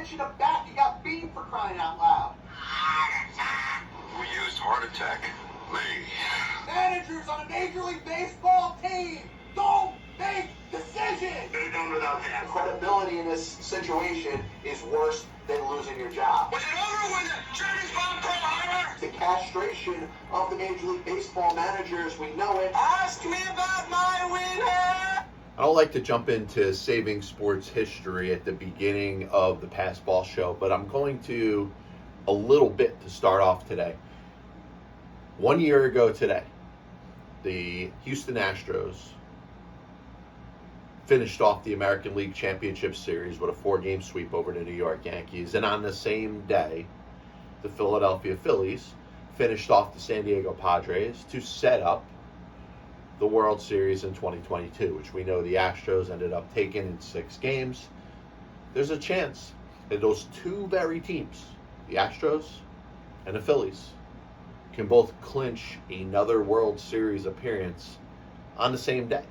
pitching a bat. You got beat for crying out loud. We used heart attack. Me. Managers on a Major League Baseball team don't make decisions. They're done without that. Credibility in this situation is worse than losing your job. Was it over with the Chinese bomb Pearl Harbor? The castration of the Major League Baseball managers, we know it. Ask me about my winner. I don't like to jump into saving sports history at the beginning of the Pass Ball show, but I'm going to a little bit to start off today. 1 year ago today, the Houston Astros finished off the American League Championship Series with a 4-game sweep over the New York Yankees. And on the same day, the Philadelphia Phillies finished off the San Diego Padres to set up the World Series in 2022, which we know the Astros ended up taking in 6 games. There's a chance that those two very teams, the Astros and the Phillies, can both clinch another World Series appearance on the same day.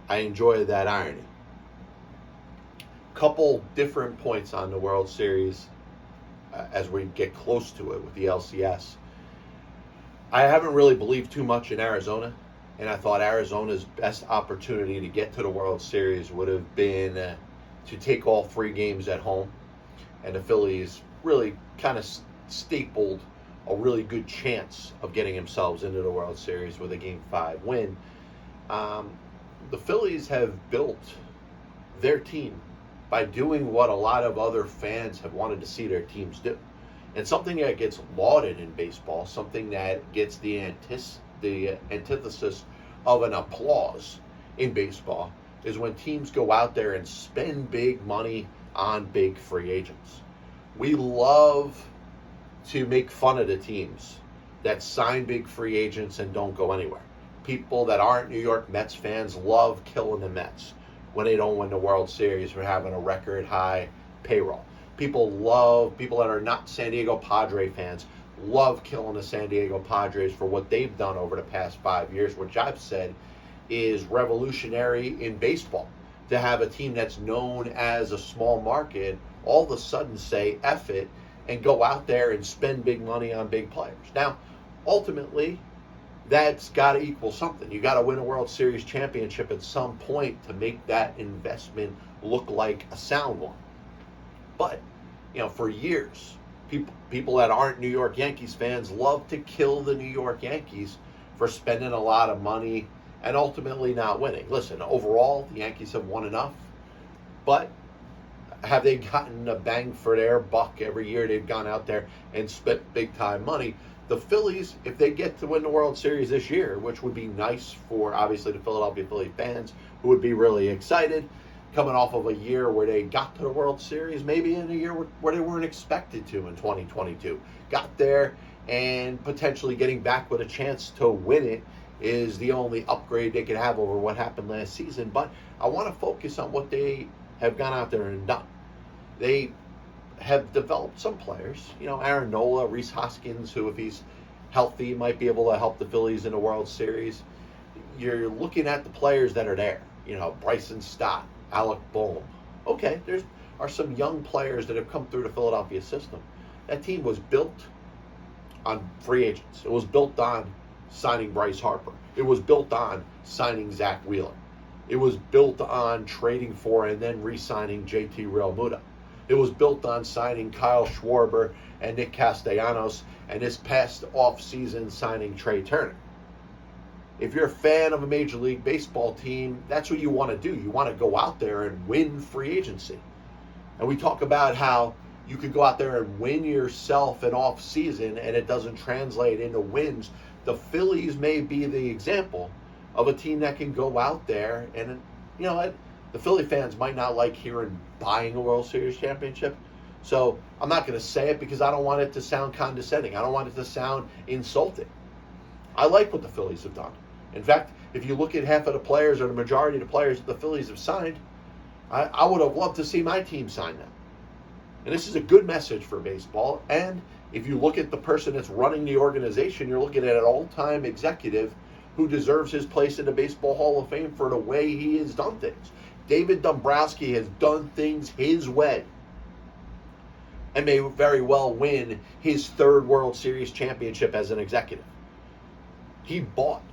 I enjoy that irony. Couple different points on the World Series as we get close to it with the LCS. I haven't really believed too much in Arizona, and I thought Arizona's best opportunity to get to the World Series would have been to take all 3 games at home, and the Phillies really kind of stapled a really good chance of getting themselves into the World Series with a Game 5 win. The Phillies have built their team by doing what a lot of other fans have wanted to see their teams do. And something that gets lauded in baseball, something that gets the antithesis of an applause in baseball, is when teams go out there and spend big money on big free agents. We love to make fun of the teams that sign big free agents and don't go anywhere. People that aren't New York Mets fans love killing the Mets when they don't win the World Series for having a record high payroll. People that are not San Diego Padre fans love killing the San Diego Padres for what they've done over the past 5 years, which I've said is revolutionary in baseball. To have a team that's known as a small market all of a sudden say F it and go out there and spend big money on big players. Now, ultimately, that's got to equal something. You got to win a World Series championship at some point to make that investment look like a sound one. But, for years, people that aren't New York Yankees fans love to kill the New York Yankees for spending a lot of money and ultimately not winning. Listen, overall, the Yankees have won enough, but have they gotten a bang for their buck every year they've gone out there and spent big time money? The Phillies, if they get to win the World Series this year, which would be nice for obviously the Philadelphia Phillies fans who would be really excited, coming off of a year where they got to the World Series, maybe in a year where they weren't expected to in 2022. Got there and potentially getting back with a chance to win it is the only upgrade they could have over what happened last season. But I want to focus on what they have gone out there and done. They have developed some players, Aaron Nola, Rhys Hoskins, who if he's healthy might be able to help the Phillies in the World Series. You're looking at the players that are there, Bryson Stott, Alec Boehm. Okay, there are some young players that have come through the Philadelphia system. That team was built on free agents. It was built on signing Bryce Harper. It was built on signing Zach Wheeler. It was built on trading for and then re-signing JT Realmuto. It was built on signing Kyle Schwarber and Nick Castellanos, and this past offseason signing Trey Turner. If you're a fan of a Major League Baseball team, that's what you want to do. You want to go out there and win free agency. And we talk about how you could go out there and win yourself an offseason and it doesn't translate into wins. The Phillies may be the example of a team that can go out there and, the Philly fans might not like hearing buying a World Series championship. So I'm not going to say it because I don't want it to sound condescending. I don't want it to sound insulting. I like what the Phillies have done. In fact, if you look at half of the players or the majority of the players that the Phillies have signed, I would have loved to see my team sign them. And this is a good message for baseball. And if you look at the person that's running the organization, you're looking at an all-time executive who deserves his place in the Baseball Hall of Fame for the way he has done things. David Dombrowski has done things his way. and may very well win his third World Series championship as an executive. He bought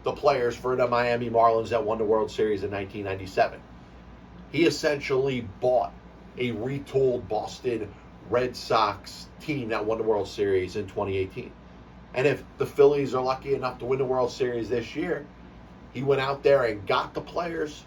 the players for the Miami Marlins that won the World Series in 1997. He essentially bought a retooled Boston Red Sox team that won the World Series in 2018. And if the Phillies are lucky enough to win the World Series this year, he went out there and got the players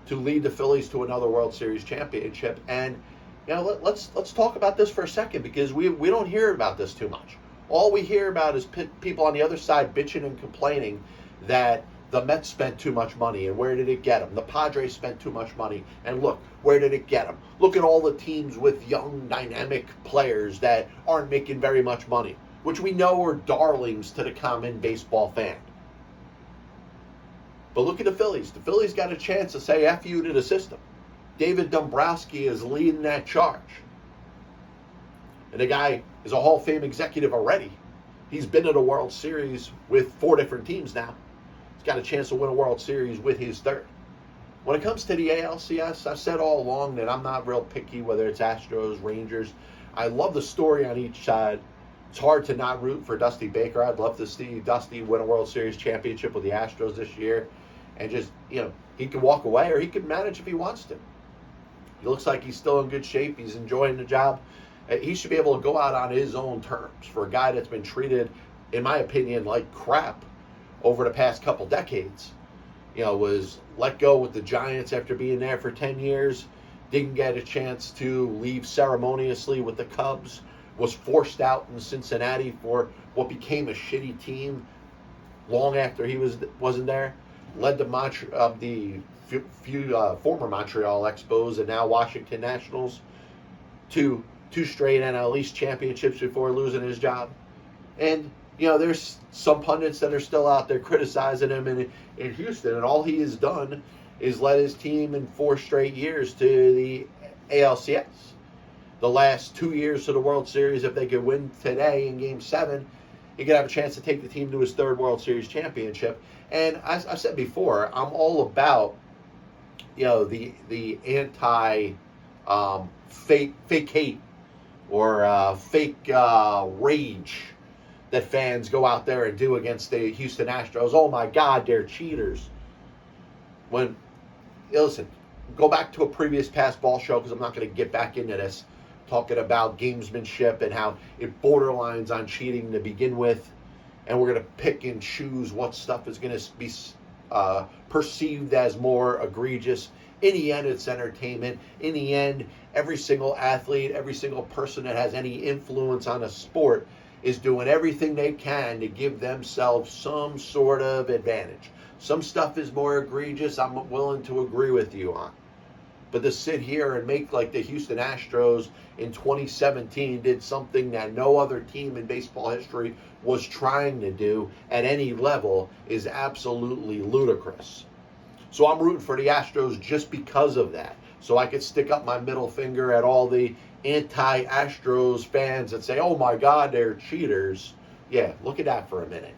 to lead the Phillies to another World Series championship. And let's talk about this for a second, because we don't hear about this too much. All we hear about is people on the other side bitching and complaining that the Mets spent too much money, and where did it get them? The Padres spent too much money, and look, where did it get them? Look at all the teams with young, dynamic players that aren't making very much money, which we know are darlings to the common baseball fan. But look at the Phillies. The Phillies got a chance to say F you to the system. David Dombrowski is leading that charge. And the guy is a Hall of Fame executive already. He's been in a World Series with 4 different teams now. He's got a chance to win a World Series with his third. When it comes to the ALCS, I've said all along that I'm not real picky whether it's Astros, Rangers. I love the story on each side. It's hard to not root for Dusty Baker. I'd love to see Dusty win a World Series championship with the Astros this year. And just, he can walk away or he can manage if he wants to. He looks like he's still in good shape. He's enjoying the job. He should be able to go out on his own terms. For a guy that's been treated, in my opinion, like crap over the past couple decades. Was let go with the Giants after being there for 10 years. Didn't get a chance to leave ceremoniously with the Cubs. Was forced out in Cincinnati for what became a shitty team long after he wasn't there. Led the former Montreal Expos and now Washington Nationals to 2 straight NL East championships before losing his job. And, there's some pundits that are still out there criticizing him in Houston, and all he has done is led his team in 4 straight years to the ALCS. The last 2 years to the World Series, if they could win today in Game 7, he could have a chance to take the team to his 3rd World Series championship. And as I said before, I'm all about, the anti fake hate or fake rage that fans go out there and do against the Houston Astros. Oh my God, they're cheaters. Listen, go back to a previous past ball show, because I'm not going to get back into this, talking about gamesmanship and how it borderlines on cheating to begin with. And we're going to pick and choose what stuff is going to be perceived as more egregious. In the end, it's entertainment. In the end, every single athlete, every single person that has any influence on a sport is doing everything they can to give themselves some sort of advantage. Some stuff is more egregious, I'm willing to agree with you on. But to sit here and make like the Houston Astros in 2017 did something that no other team in baseball history was trying to do at any level is absolutely ludicrous. So I'm rooting for the Astros just because of that. So I could stick up my middle finger at all the anti-Astros fans that say, oh my God, they're cheaters. Yeah, look at that for a minute.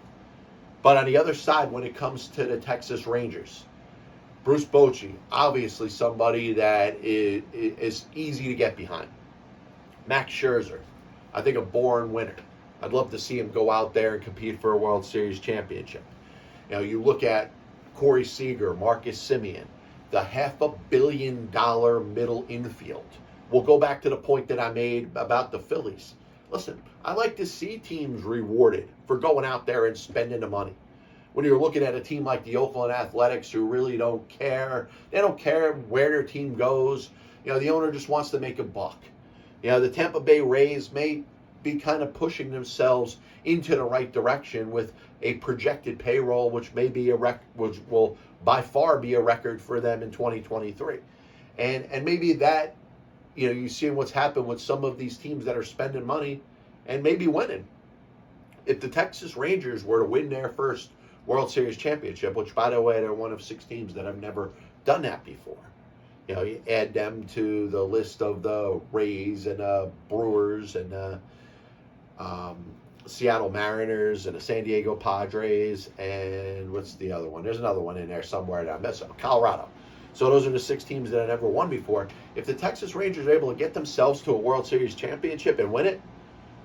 But on the other side, when it comes to the Texas Rangers, Bruce Bochy, obviously somebody that is easy to get behind. Max Scherzer, I think a born winner. I'd love to see him go out there and compete for a World Series championship. You look at Corey Seager, Marcus Semien, the $500 million middle infield. We'll go back to the point that I made about the Phillies. Listen, I like to see teams rewarded for going out there and spending the money. When you're looking at a team like the Oakland Athletics who really don't care, they don't care where their team goes. The owner just wants to make a buck. The Tampa Bay Rays may be kind of pushing themselves into the right direction with a projected payroll, which may be which will by far be a record for them in 2023. And maybe that, you see what's happened with some of these teams that are spending money and maybe winning. If the Texas Rangers were to win their first World Series championship, which, by the way, they're one of 6 teams that have never done that before. You add them to the list of the Rays and Brewers and Seattle Mariners and the San Diego Padres and what's the other one? There's another one in there somewhere that I'm missing. Colorado. So those are the 6 teams that have never won before. If the Texas Rangers are able to get themselves to a World Series championship and win it,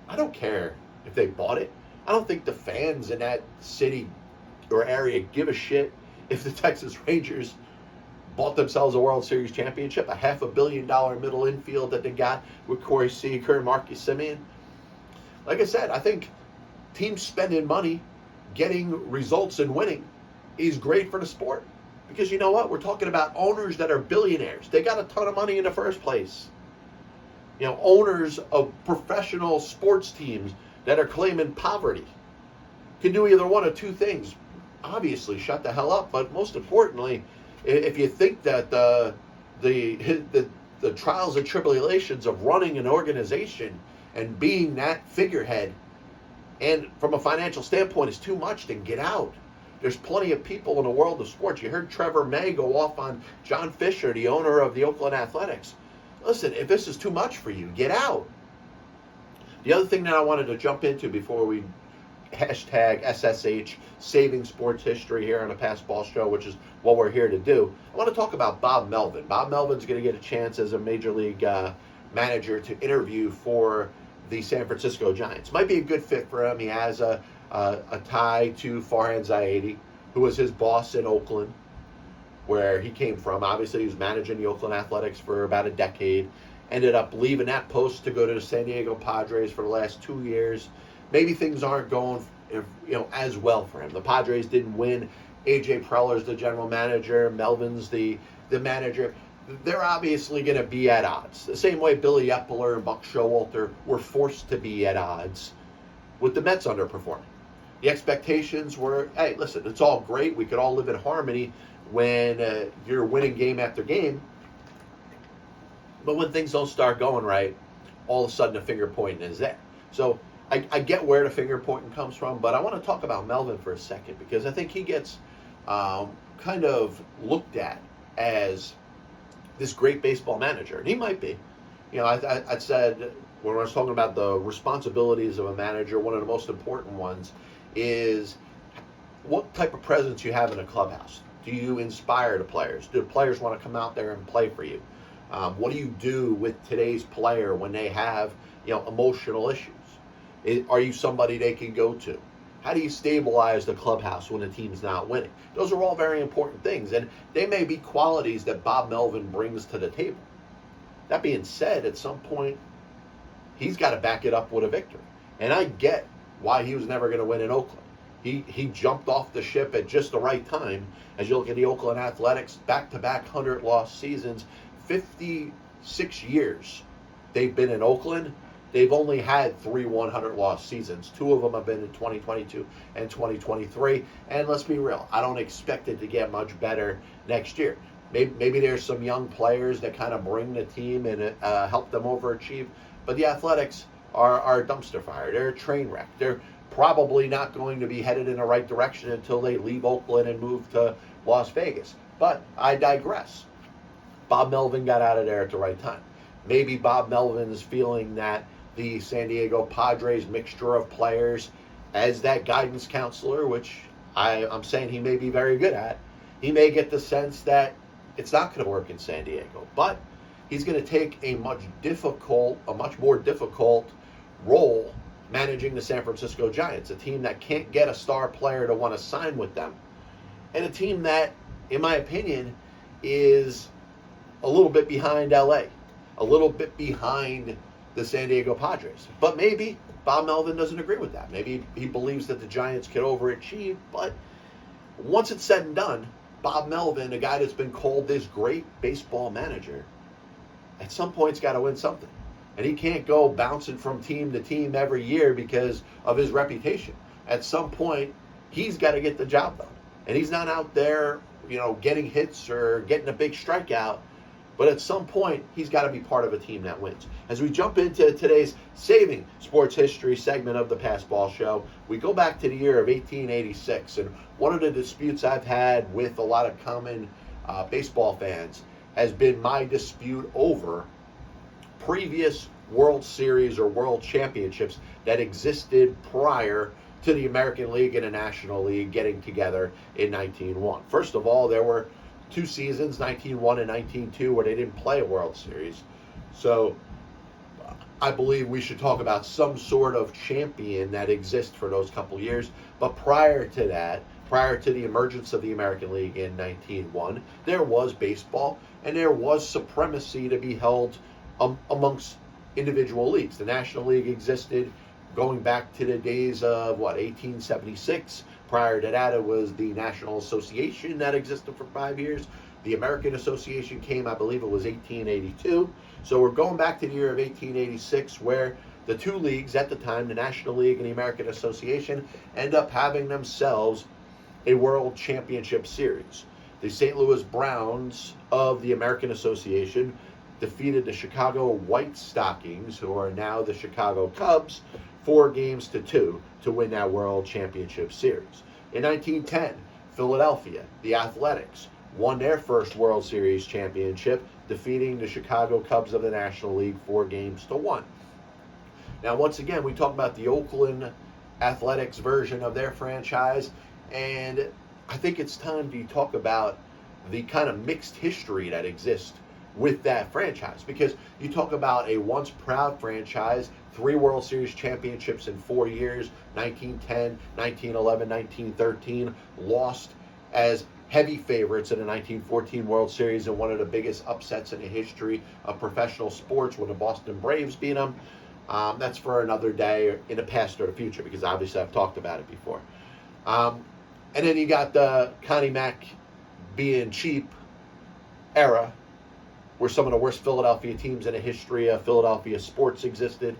I don't care if they bought it. I don't think the fans in that city or area give a shit if the Texas Rangers bought themselves a World Series championship, a $500 million middle infield that they got with Corey Seager and Marcus Semien. Like I said, I think teams spending money, getting results and winning is great for the sport. Because you know what? We're talking about owners that are billionaires. They got a ton of money in the first place. You know, owners of professional sports teams that are claiming poverty can do either one of 2 things. Obviously, shut the hell up. But most importantly, if you think that the trials and tribulations of running an organization and being that figurehead, and from a financial standpoint, is too much, then get out. There's plenty of people in the world of sports. You heard Trevor May go off on John Fisher, the owner of the Oakland Athletics. Listen, if this is too much for you, get out. The other thing that I wanted to jump into before we hashtag SSH, saving sports history here on the Pass Ball Show, which is what we're here to do, I want to talk about Bob Melvin. Bob Melvin's going to get a chance as a Major League manager to interview for the San Francisco Giants. Might be a good fit for him. He has a tie to Farhan Zaidi, who was his boss in Oakland, where he came from. Obviously, he was managing the Oakland Athletics for about a decade. Ended up leaving that post to go to the San Diego Padres for the last 2 years. Maybe things aren't going, as well for him. The Padres didn't win. A.J. Preller's the general manager. Melvin's the manager. They're obviously going to be at odds. The same way Billy Epler and Buck Showalter were forced to be at odds with the Mets underperforming. The expectations were, hey, listen, it's all great. We could all live in harmony when you're winning game after game. But when things don't start going right, all of a sudden the finger pointing is there. So I get where the finger pointing comes from, but I want to talk about Melvin for a second because I think he gets kind of looked at as this great baseball manager, and he might be. I said when I was talking about the responsibilities of a manager, one of the most important ones is what type of presence you have in a clubhouse. Do you inspire the players? Do the players want to come out there and play for you? What do you do with today's player when they have emotional issues? Are you somebody they can go to? How do you stabilize the clubhouse when the team's not winning? Those are all very important things, and they may be qualities that Bob Melvin brings to the table. That being said, at some point, he's got to back it up with a victory. And I get why he was never going to win in Oakland. He jumped off the ship at just the right time. As you look at the Oakland Athletics, back-to-back 100-loss seasons, 56 years they've been in Oakland. They've only had 3 100-loss seasons. 2 of them have been in 2022 and 2023. And let's be real, I don't expect it to get much better next year. Maybe there's some young players that kind of bring the team and help them overachieve. But the Athletics are a dumpster fire. They're a train wreck. They're probably not going to be headed in the right direction until they leave Oakland and move to Las Vegas. But I digress. Bob Melvin got out of there at the right time. Maybe Bob Melvin is feeling that the San Diego Padres mixture of players, as that guidance counselor, which I'm saying he may be very good at, he may get the sense that it's not going to work in San Diego. But he's going to take a much more difficult role managing the San Francisco Giants, a team that can't get a star player to want to sign with them, and a team that, in my opinion, is a little bit behind LA, a little bit behind the San Diego Padres. But maybe Bob Melvin doesn't agree with that. Maybe he believes that the Giants can overachieve. But once it's said and done, Bob Melvin, a guy that's been called this great baseball manager, at some point's got to win something. And he can't go bouncing from team to team every year because of his reputation. At some point, he's got to get the job done. And he's not out there, getting hits or getting a big strikeout. But at some point, he's got to be part of a team that wins. As we jump into today's Saving Sports History segment of the Pass Ball Show, we go back to the year of 1886. And one of the disputes I've had with a lot of common baseball fans has been my dispute over previous World Series or World Championships that existed prior to the American League and the National League getting together in 1901. First of all, there were 2 seasons, 19-1 and 19-2, where they didn't play a World Series. So I believe we should talk about some sort of champion that exists for those couple years. But prior to that, prior to the emergence of the American League in 1901, there was baseball, and there was supremacy to be held amongst individual leagues. The National League existed going back to the days of, 1876. Prior to that, it was the National Association that existed for 5 years. The American Association came, I believe it was 1882. So we're going back to the year of 1886, where the two leagues at the time, the National League and the American Association, end up having themselves a World Championship Series. The St. Louis Browns of the American Association defeated the Chicago White Stockings, who are now the Chicago Cubs, 4-2 to win that World Championship Series. In 1910, Philadelphia, the Athletics, won their first World Series championship, defeating the Chicago Cubs of the National League 4-1. Now, once again, we talk about the Oakland Athletics version of their franchise, and I think it's time to talk about the kind of mixed history that exists with that franchise, because you talk about a once proud franchise, 3 World Series championships in 4 years, 1910, 1911, 1913, lost as heavy favorites in the 1914 World Series and one of the biggest upsets in the history of professional sports when the Boston Braves beat them. That's for another day in the past or the future, because obviously I've talked about it before. And then you got the Connie Mack being cheap era, where some of the worst Philadelphia teams in the history of Philadelphia sports existed.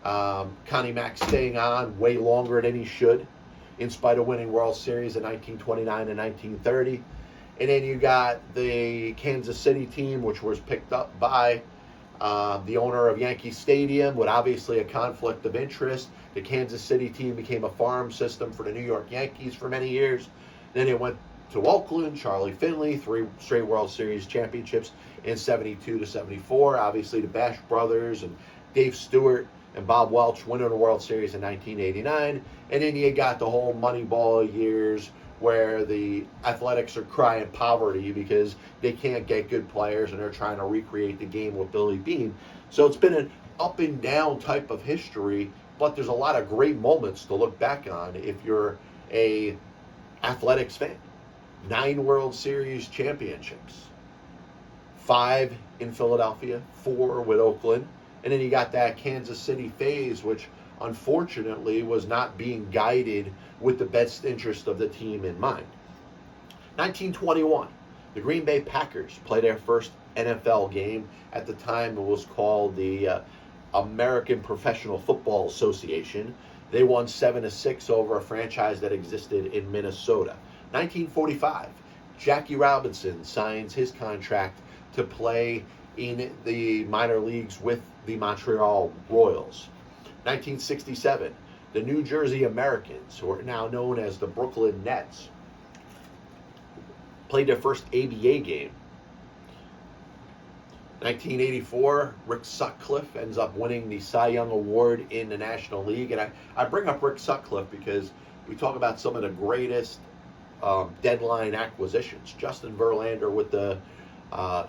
Connie Mack staying on way longer than he should, in spite of winning World Series in 1929 and 1930. And then you got the Kansas City team, which was picked up by the owner of Yankee Stadium, with obviously a conflict of interest. The Kansas City team became a farm system for the New York Yankees for many years. Then it went to Oakland, Charlie Finley, 3 straight World Series championships in 72 to 74. Obviously the Bash brothers and Dave Stewart and Bob Welch winning the World Series in 1989. And then you got the whole Moneyball years, where the Athletics are crying poverty because they can't get good players and they're trying to recreate the game with Billy Beane. So it's been an up and down type of history, but there's a lot of great moments to look back on if you're a Athletics fan. 9 World Series championships, 5 in Philadelphia, 4 with Oakland, and then you got that Kansas City phase, which unfortunately was not being guided with the best interest of the team in mind. 1921, the Green Bay Packers play their first NFL game. At the time, it was called the American Professional Football Association. They won 7-6 over a franchise that existed in Minnesota. 1945, Jackie Robinson signs his contract to play in the minor leagues with the Montreal Royals. 1967, the New Jersey Americans, who are now known as the Brooklyn Nets, played their first ABA game. 1984, Rick Sutcliffe ends up winning the Cy Young Award in the National League. And I bring up Rick Sutcliffe because we talk about some of the greatest deadline acquisitions. Justin Verlander with the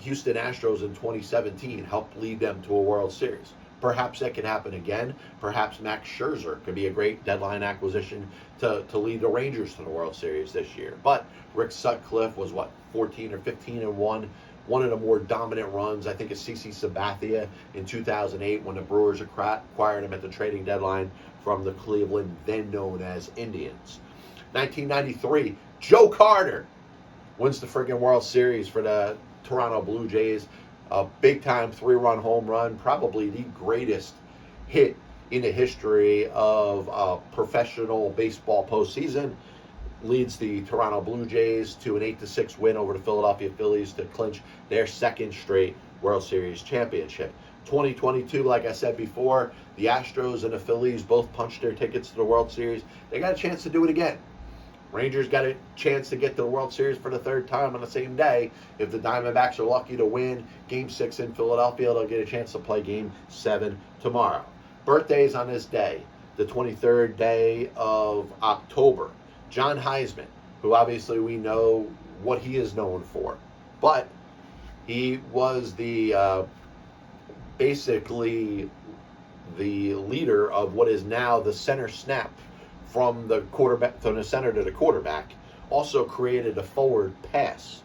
Houston Astros in 2017 helped lead them to a World Series. Perhaps that could happen again. Perhaps Max Scherzer could be a great deadline acquisition to lead the Rangers to the World Series this year. But Rick Sutcliffe was, 14 or 15-1. One of the more dominant runs, I think, is CC Sabathia in 2008 when the Brewers acquired him at the trading deadline from the Cleveland, then known as Indians. 1993, Joe Carter wins the friggin' World Series for the Toronto Blue Jays. A big-time 3-run home run, probably the greatest hit in the history of professional baseball postseason. Leads the Toronto Blue Jays to an 8-6 win over the Philadelphia Phillies to clinch their second straight World Series championship. 2022, like I said before, the Astros and the Phillies both punched their tickets to the World Series. They got a chance to do it again. Rangers got a chance to get to the World Series for the 3rd time on the same day. If the Diamondbacks are lucky to win Game 6 in Philadelphia, they'll get a chance to play Game 7 tomorrow. Birthdays on this day, the 23rd day of October. John Heisman, who obviously we know what he is known for. but he was the basically the leader of what is now the center snap from the quarterback, from the center to the quarterback. Also created a forward pass.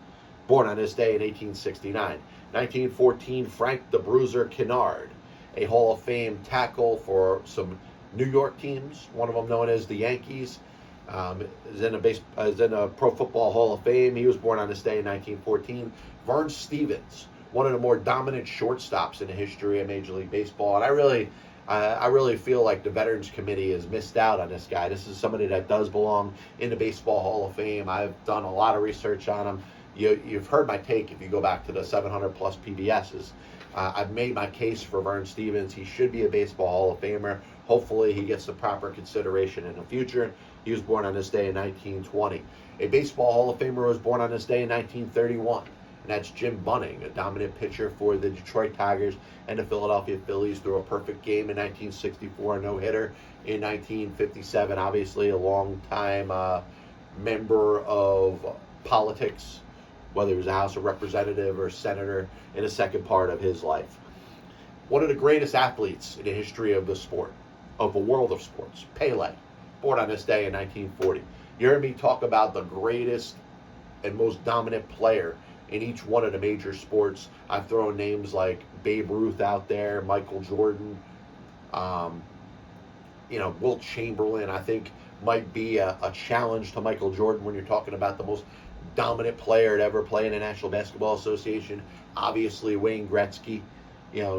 Born on this day in 1869. 1914, Frank the Bruiser Kinard, a Hall of Fame tackle for some New York teams, one of them known as the Yankees, is in a Pro Football Hall of Fame. He was born on this day in 1914. Vern Stevens, one of the more dominant shortstops in the history of Major League Baseball, and I really feel like the Veterans Committee has missed out on this guy. This is somebody that does belong in the Baseball Hall of Fame. I've done a lot of research on him. You've heard my take if you go back to the 700 plus PBSs. I've made my case for Vern Stevens. He should be a Baseball Hall of Famer. Hopefully he gets the proper consideration in the future. He was born on this day in 1920. A Baseball Hall of Famer was born on this day in 1931. And that's Jim Bunning, a dominant pitcher for the Detroit Tigers and the Philadelphia Phillies, threw a perfect game in 1964, a no-hitter in 1957. Obviously a long-time member of politics, whether he was a House of Representative or senator in the second part of his life. One of the greatest athletes in the history of the sport, of the world of sports, Pele, born on this day in 1940. You heard me talk about the greatest and most dominant player in each one of the major sports. I've thrown names like Babe Ruth out there, Michael Jordan, Wilt Chamberlain, I think might be a challenge to Michael Jordan when you're talking about the most dominant player to ever play in the National Basketball Association. Obviously, Wayne Gretzky.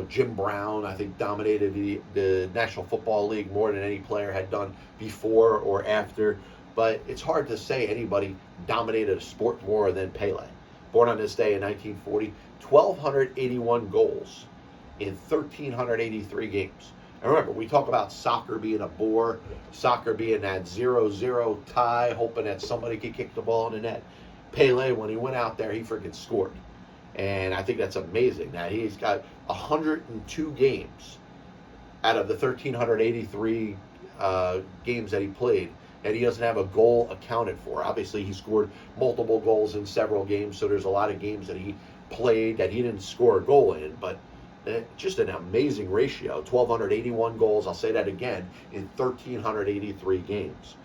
Jim Brown, I think, dominated the National Football League more than any player had done before or after. But it's hard to say anybody dominated a sport more than Pele. Born on this day in 1940, 1,281 goals in 1,383 games. And remember, we talk about soccer being a bore, soccer being that 0-0 tie, hoping that somebody could kick the ball in the net. Pele, when he went out there, he freaking scored. And I think that's amazing that he's got 102 games out of the 1,383 games that he played, and he doesn't have a goal accounted for. Obviously, he scored multiple goals in several games, so there's a lot of games that he played that he didn't score a goal in, but just an amazing ratio. 1,281 goals, I'll say that again, in 1,383 games.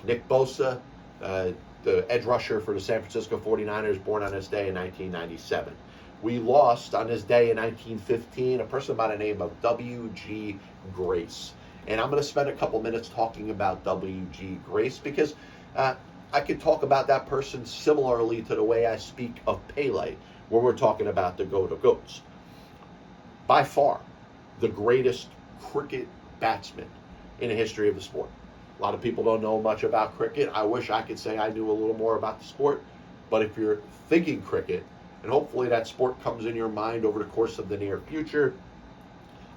Nick Bosa, the edge rusher for the San Francisco 49ers, born on this day in 1997. We lost on this day in 1915 a person by the name of W.G. Grace. And I'm going to spend a couple minutes talking about W.G. Grace because I could talk about that person similarly to the way I speak of Pele when we're talking about the GOAT of GOATs. By far, the greatest cricket batsman in the history of the sport. A lot of people don't know much about cricket. I wish I could say I knew a little more about the sport. But if you're thinking cricket, and hopefully that sport comes in your mind over the course of the near future,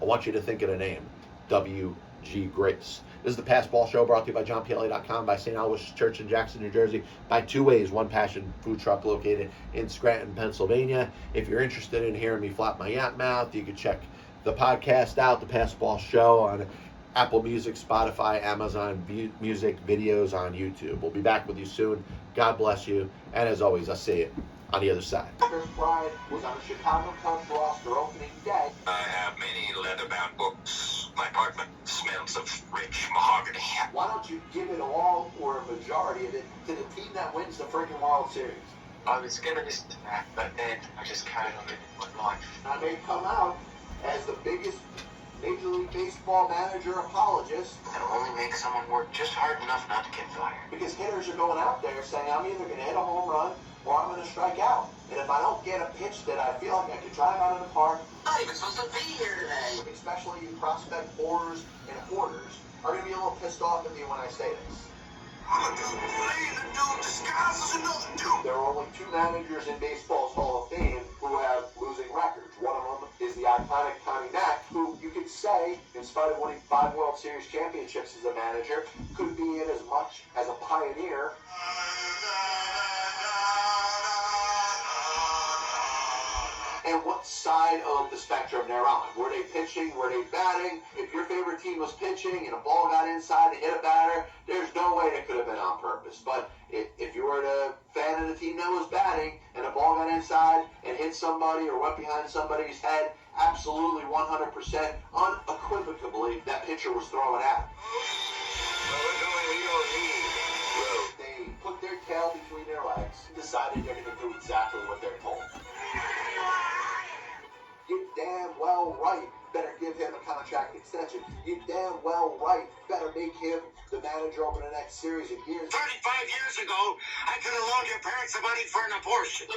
I want you to think of the name, W.G. Grace. This is the Pass Ball Show, brought to you by JohnPLA.com, by St. Aloysius Church in Jackson, New Jersey, by Two Ways, One Passion food truck located in Scranton, Pennsylvania. If you're interested in hearing me flap my yap mouth, you can check the podcast out, the Pass Ball Show, on Apple Music, Spotify, Amazon Music, videos on YouTube. We'll be back with you soon. God bless you. And as always, I'll see you on the other side. First Pride was on the Chicago Cubs roster opening day. I have many leather-bound books. My apartment smells of rich mahogany. Why don't you give it all or a majority of it to the team that wins the freaking World Series? I was going to listen to that, but then I just carried on living my life. I may come out as the biggest Major League Baseball manager apologist. That'll only make someone work just hard enough not to get fired. Because hitters are going out there saying, I'm either going to hit a home run or I'm going to strike out. And if I don't get a pitch that I feel like I could drive out of the park, I'm not even supposed to be here today. especially you prospect hoarders and hoarders, are going to be a little pissed off at me when I say this. I'm a dude playing a dude disguised as another dude. There are only two managers in baseball's Hall of Fame who have losing records. One of them is the iconic Connie Mack, who you could say, in spite of winning 5 World Series championships as a manager, could be in as much as a pioneer. and what side of the spectrum they're on. Were they pitching? Were they batting? If your favorite team was pitching and a ball got inside and hit a batter, there's no way that could have been on purpose. But if you were a fan of the team that was batting and a ball got inside and hit somebody or went behind somebody's head, absolutely 100%, unequivocally, that pitcher was throwing at him. They put their tail between their legs, decided they're going to do exactly what they're told. You damn well right better give him a contract extension. You damn well right better make him the manager over the next series of years. 35 years ago, I could have loaned your parents the money for an abortion.